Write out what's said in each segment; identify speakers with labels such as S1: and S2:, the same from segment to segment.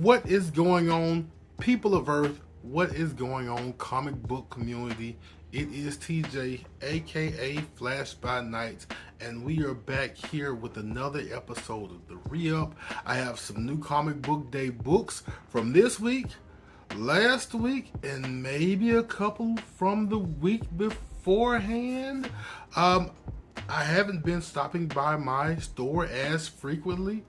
S1: What is going on, people of Earth? What is going on, comic book community? It is TJ, aka Flash by Night, and we are back here with another episode of the Re-Up. I have some new comic book day books from this week, last week, and maybe a couple from the week beforehand. I haven't been stopping by my store as frequently.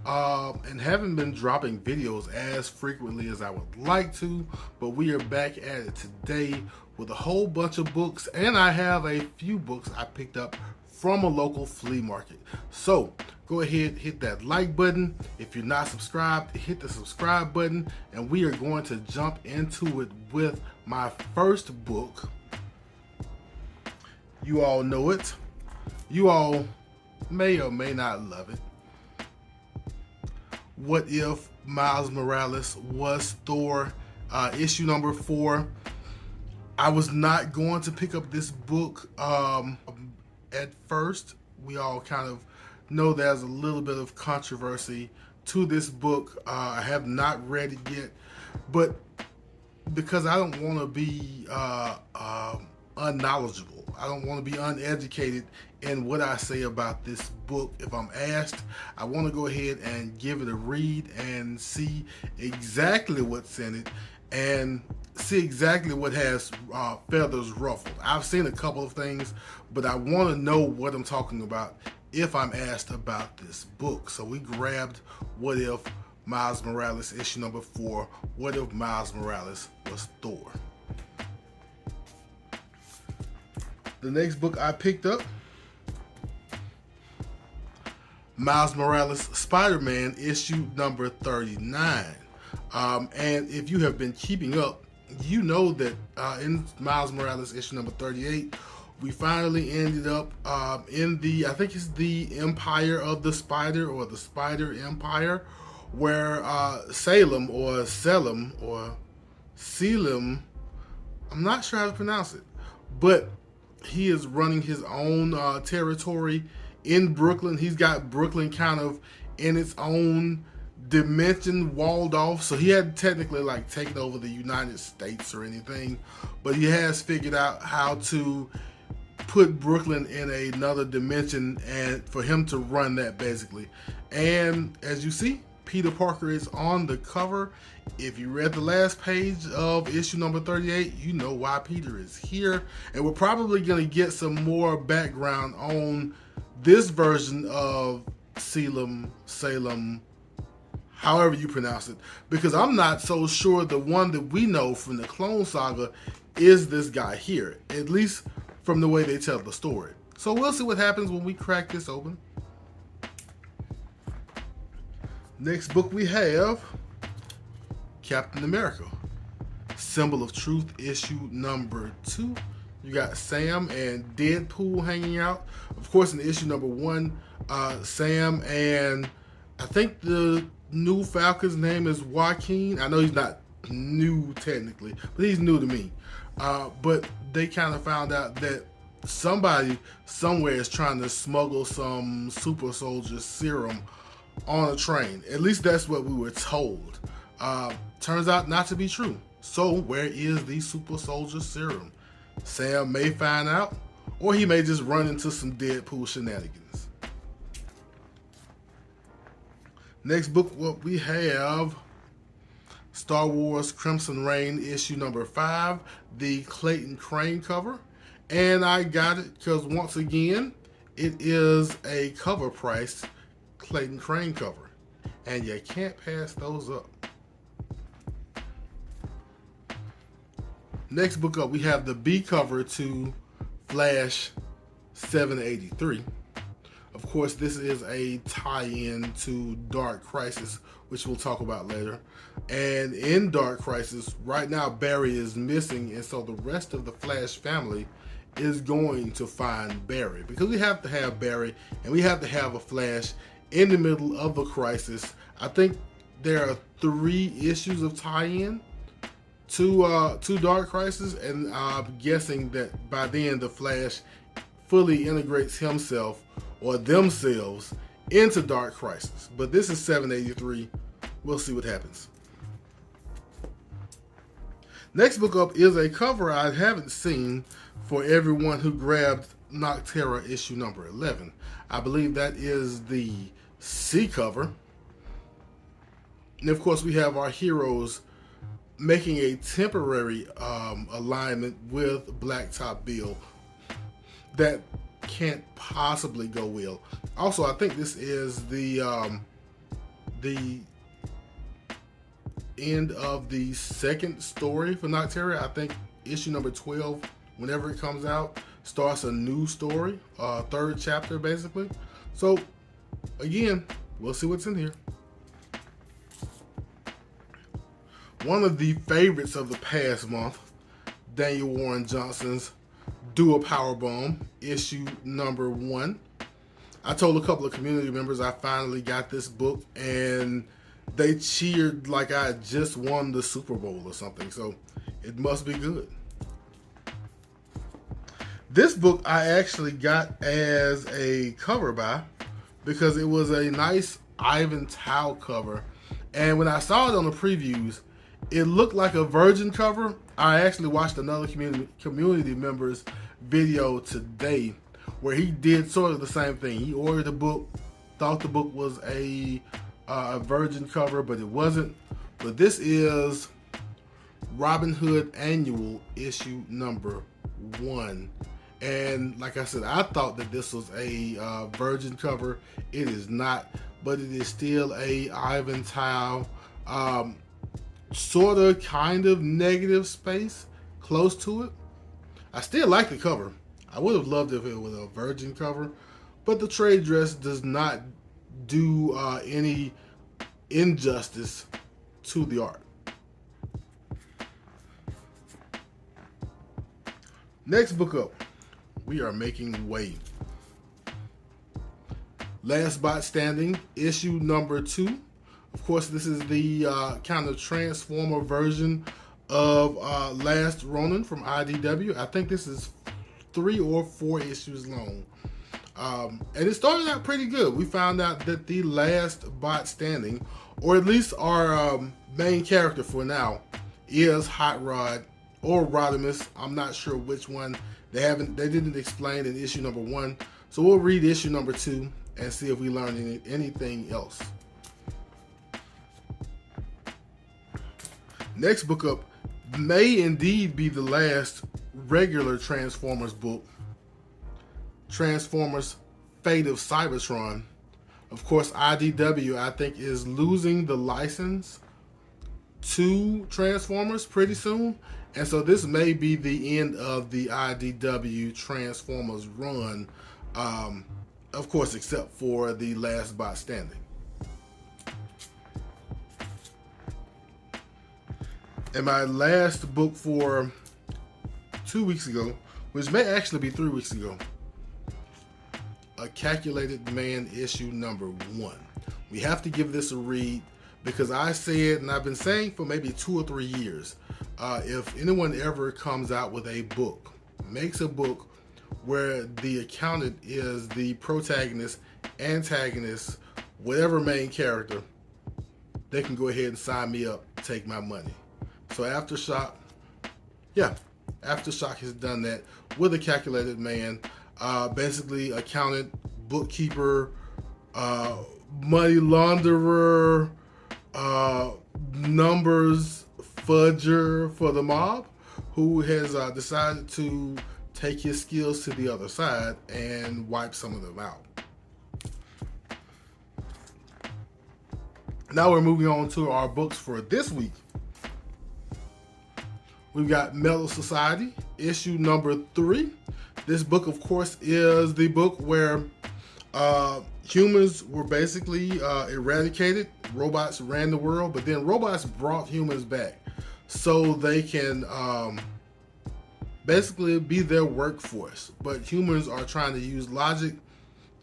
S1: And haven't been dropping videos as frequently as I would like to, but we are back at it today with a whole bunch of books, and I have a few books I picked up from a local flea market. So go ahead, hit that like button. If you're not subscribed, hit the subscribe button, and we are going to jump into it with my first book. You all know it. You all may or may not love it. What If Miles Morales Was Thor, issue number 4. I was not going to pick up this book at first. We all kind of know there's a little bit of controversy to this book. I have not read it yet, but because I don't want to be unknowledgeable. I don't want to be uneducated in what I say about this book. If I'm asked, I want to go ahead and give it a read and see exactly what's in it and see exactly what has feathers ruffled. I've seen a couple of things, but I want to know what I'm talking about if I'm asked about this book. So we grabbed What If Miles Morales, issue number 4. What If Miles Morales Was Thor? The next book I picked up, Miles Morales Spiderman, issue number 39. And if you have been keeping up, you know that in Miles Morales issue number 38, we finally ended up in the, I think it's the Empire of the Spider, or the Spider Empire, where Salem, or Selim, or Selim, I'm not sure how to pronounce it, but he is running his own territory in Brooklyn. He's got Brooklyn kind of in its own dimension, walled off. So he hadn't technically like taken over the United States or anything, but he has figured out how to put Brooklyn in another dimension and for him to run that basically. And as you see, Peter Parker is on the cover. If you read the last page of issue number 38, you know why Peter is here. And we're probably going to get some more background on this version of Salem, however you pronounce it, because I'm not so sure the one that we know from the Clone Saga is this guy here, at least from the way they tell the story. So we'll see what happens when we crack this open. Next book we have Captain America, Symbol of Truth, issue number 2. You got Sam and Deadpool hanging out. Of course, in issue number 1, Sam and I think the new Falcon's name is Joaquin. I know he's not new technically, but he's new to me. But they kind of found out that somebody somewhere is trying to smuggle some super soldier serum on a train. At least that's what we were told. Turns out not to be true. So where is the super soldier serum? Sam may find out, or he may just run into some Deadpool shenanigans. Next book, what we have, Star Wars Crimson Reign, issue number 5, the Clayton Crane cover. And I got it because once again, it is a cover price Clayton Crane cover, and you can't pass those up. Next book up, we have the B cover to Flash 783. Of course, this is a tie-in to Dark Crisis, which we'll talk about later. And in Dark Crisis, right now Barry is missing, and so the rest of the Flash family is going to find Barry, because we have to have Barry, and we have to have a Flash in the middle of the crisis. I think there are 3 issues of tie-in to Dark Crisis, and I'm guessing that by then the Flash fully integrates himself or themselves into Dark Crisis. But this is 783. We'll see what happens. Next book up is a cover I haven't seen for everyone who grabbed Nocterra issue number 11. I believe that is the C cover. And of course, we have our heroes making a temporary alignment with Blacktop Bill that can't possibly go well. Also, I think this is the end of the second story for Nocterra. I think issue number 12, whenever it comes out, starts a new story, third chapter basically. So again, we'll see what's in here. One of the favorites of the past month, Daniel Warren Johnson's Do a Powerbomb, issue number 1. I told a couple of community members I finally got this book, and they cheered like I had just won the Super Bowl or something, so it must be good. This book I actually got as a cover buy because it was a nice Ivan Tao cover, and when I saw it on the previews, it looked like a Virgin cover. I actually watched another community member's video today where he did sort of the same thing. He ordered the book, thought the book was a Virgin cover, but it wasn't. But this is Robin Hood Annual issue number 1. And like I said, I thought that this was a Virgin cover. It is not, but it is still a Ivan Tao sort of kind of negative space close to it. I still like the cover. I would have loved if it was a Virgin cover, but the trade dress does not do any injustice to the art. Next book up, we are making way. Last Bot Standing, issue number 2. Of course, this is the kind of Transformer version of Last Ronin from IDW. I think this is 3 or 4 issues long. And it started out pretty good. We found out that the last bot standing, or at least our main character for now, is Hot Rod or Rodimus. I'm not sure which one. They didn't explain in issue number 1. So we'll read issue number 2 and see if we learn anything else. Next book up may indeed be the last regular Transformers book, Transformers Fate of Cybertron. Of course, IDW, I think, is losing the license to Transformers pretty soon. And so this may be the end of the IDW Transformers run, of course, except for the Last Bot Standing. And my last book for 2 weeks ago, which may actually be 3 weeks ago, A Calculated Man issue number 1. We have to give this a read because I said, and I've been saying for maybe 2 or 3 years, if anyone ever comes out with a book, makes a book where the accountant is the protagonist, antagonist, whatever main character, they can go ahead and sign me up, take my money. So Aftershock has done that with A Calculated Man. Basically, accountant, bookkeeper, money launderer, numbers fudger for the mob, who has decided to take his skills to the other side and wipe some of them out. Now we're moving on to our books for this week. We've got Mellow Society, issue number 3. This book, of course, is the book where humans were basically eradicated. Robots ran the world, but then robots brought humans back so they can basically be their workforce. But humans are trying to use logic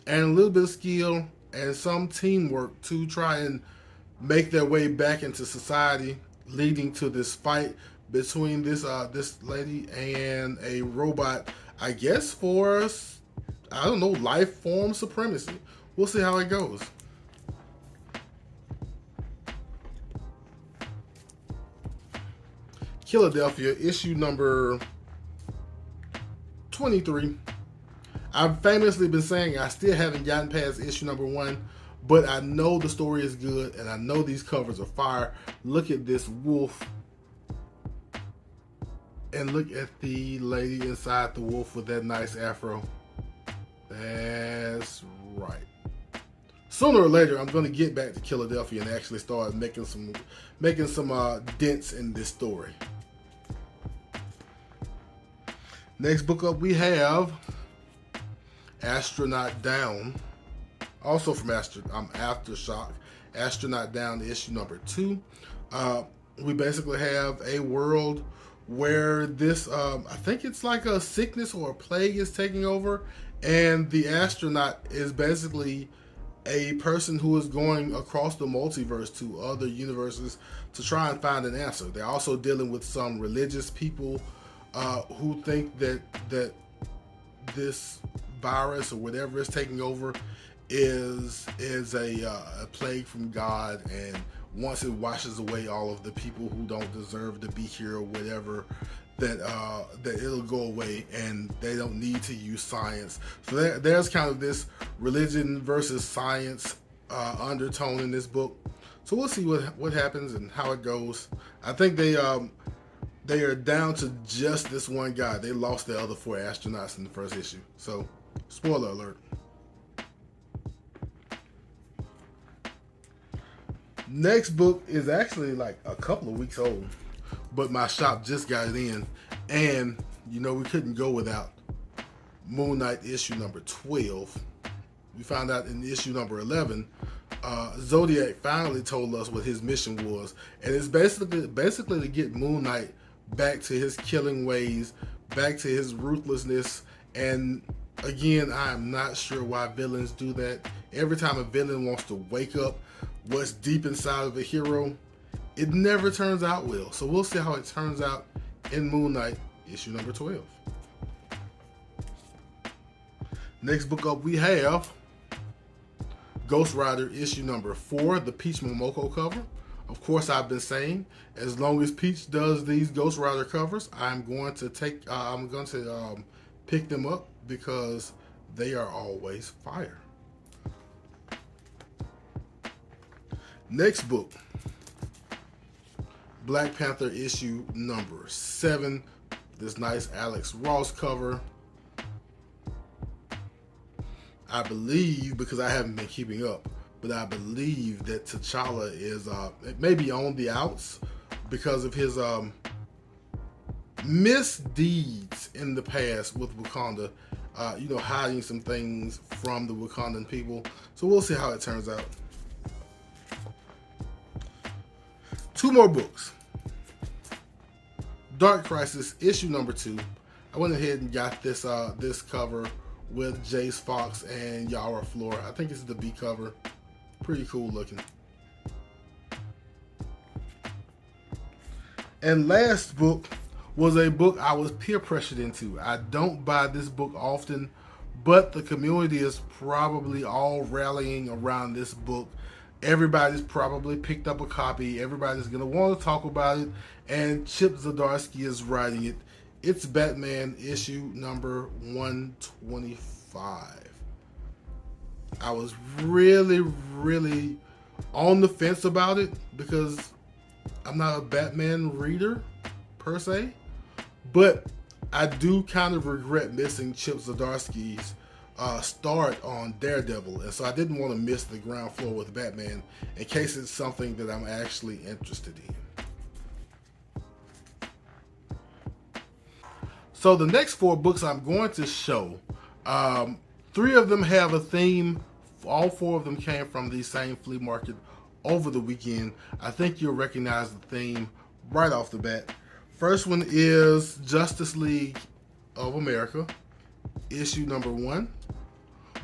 S1: and a little bit of skill and some teamwork to try and make their way back into society, leading to this fight between this lady and a robot, I guess for, I don't know, life form supremacy. We'll see how it goes. Philadelphia, issue number 23. I've famously been saying I still haven't gotten past issue number 1, but I know the story is good and I know these covers are fire. Look at this wolf. And look at the lady inside the wolf with that nice afro. That's right. Sooner or later, I'm going to get back to Philadelphia and actually start making some dents in this story. Next book up, we have Astronaut Down, also from Aftershock. Astronaut Down, issue number 2. We basically have a world where this, I think it's like a sickness or a plague is taking over, and the astronaut is basically a person who is going across the multiverse to other universes to try and find an answer. They're also dealing with some religious people who think that this virus or whatever is taking over is a plague from God, and once it washes away all of the people who don't deserve to be here or whatever, that it'll go away and they don't need to use science. So there's kind of this religion versus science undertone in this book. So we'll see what happens and how it goes. I think they are down to just this one guy. They lost the other 4 astronauts in the first issue. So spoiler alert. Next book is actually like a couple of weeks old, but my shop just got it in, and you know we couldn't go without Moon Knight issue number 12. We found out in issue number 11, Zodiac finally told us what his mission was, and it's basically to get Moon Knight back to his killing ways, back to his ruthlessness. And again, I am not sure why villains do that. Every time a villain wants to wake up what's deep inside of a hero, it never turns out well. So we'll see how it turns out in Moon Knight issue number 12. Next book up, we have Ghost Rider issue number 4, the Peach Momoko cover. Of course, I've been saying as long as Peach does these Ghost Rider covers, I'm going to pick them up because they are always fire. Next book, Black Panther issue number 7. This nice Alex Ross cover. I believe, because I haven't been keeping up, but I believe that T'Challa is maybe on the outs because of his misdeeds in the past with Wakanda. Hiding some things from the Wakandan people. So we'll see how it turns out. 2 more books. Dark Crisis issue number 2. I went ahead and got this cover with Jace Fox and Yara Flora. I think this is the B cover. Pretty cool looking. And last book was a book I was peer pressured into. I don't buy this book often, but the community is probably all rallying around this book. Everybody's probably picked up a copy. Everybody's going to want to talk about it. And Chip Zdarsky is writing it. It's Batman issue number 125. I was really, really on the fence about it because I'm not a Batman reader per se. But I do kind of regret missing Chip Zdarsky's start on Daredevil, and so I didn't want to miss the ground floor with Batman in case it's something that I'm actually interested in. So the next 4 books I'm going to show, 3 of them have a theme. All 4 of them came from the same flea market over the weekend. I think you'll recognize the theme right off the bat. First one is Justice League of America, issue number 1.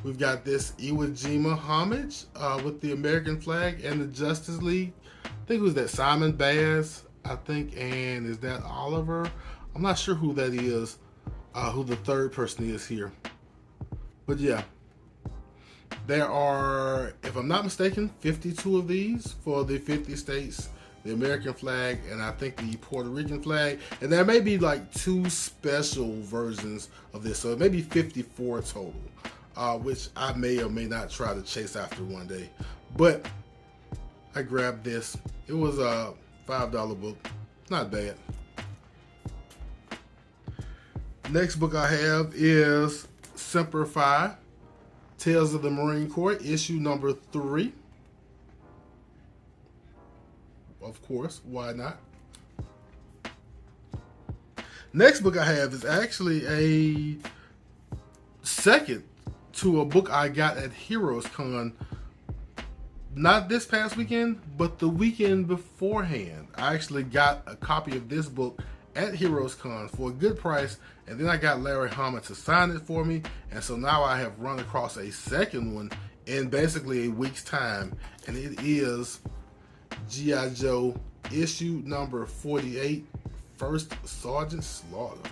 S1: We've got this Iwo Jima homage with the American flag and the Justice League. I think it was that Simon Baz, I think, and is that Oliver? I'm not sure who that is, who the third person is here. But yeah, there are, if I'm not mistaken, 52 of these for the 50 states the American flag, and I think the Puerto Rican flag. And there may be like 2 special versions of this, so it may be 54 total, which I may or may not try to chase after one day. But I grabbed this. It was a $5 book. Not bad. Next book I have is Semper Fi, Tales of the Marine Corps, issue number 3. Of course, why not? Next book I have is actually a second to a book I got at Heroes Con. Not this past weekend, but the weekend beforehand. I actually got a copy of this book at Heroes Con for a good price, and then I got Larry Hama to sign it for me, and so now I have run across a second one in basically a week's time, and it is G.I. Joe issue number 48, First Sergeant Slaughter.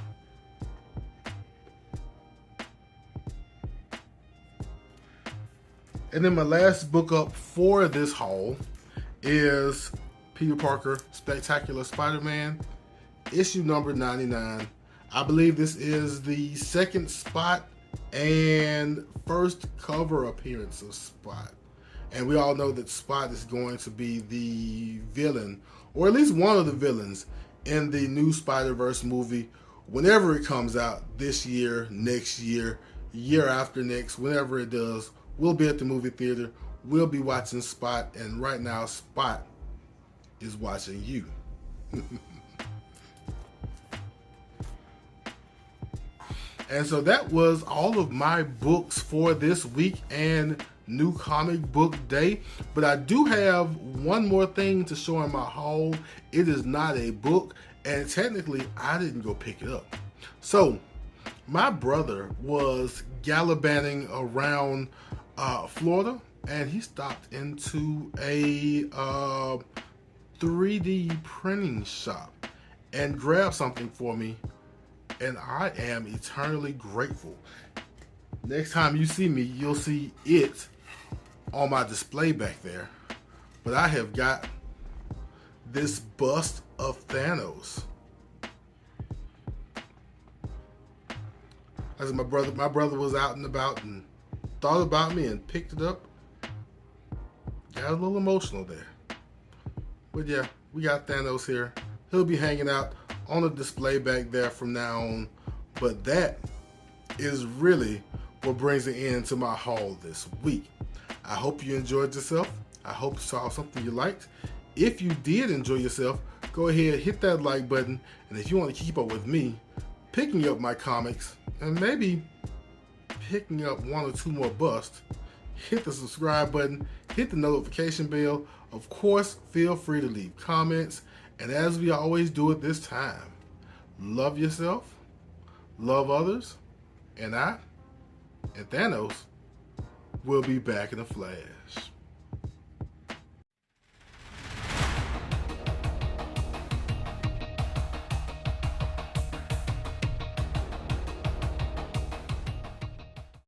S1: And then my last book up for this haul is Peter Parker Spectacular Spider-Man, issue number 99. I believe this is the second Spot and first cover appearance of Spot. And we all know that Spot is going to be the villain, or at least one of the villains, in the new Spider-Verse movie whenever it comes out this year, next year, year after next, whenever it does. We'll be at the movie theater. We'll be watching Spot, and right now Spot is watching you. And so that was all of my books for this week and New Comic Book Day. But I do have one more thing to show in my haul. It is not a book, and technically I didn't go pick it up. So my brother was gallivanting around Florida, and he stopped into a 3D printing shop and grabbed something for me, and I am eternally grateful. Next time you see me, you'll see it on my display back there. But I have got this bust of Thanos. As my brother was out and about and thought about me and picked it up. Got a little emotional there. But yeah, we got Thanos here. He'll be hanging out on the display back there from now on. But that is really what brings an end to my haul this week. I hope you enjoyed yourself. I hope you saw something you liked. If you did enjoy yourself, go ahead, hit that like button. And if you want to keep up with me, picking up my comics, and maybe picking up 1 or 2 more busts, hit the subscribe button, hit the notification bell. Of course, feel free to leave comments. And as we always do at this time, love yourself, love others, and I, and Thanos, will be back in a flash.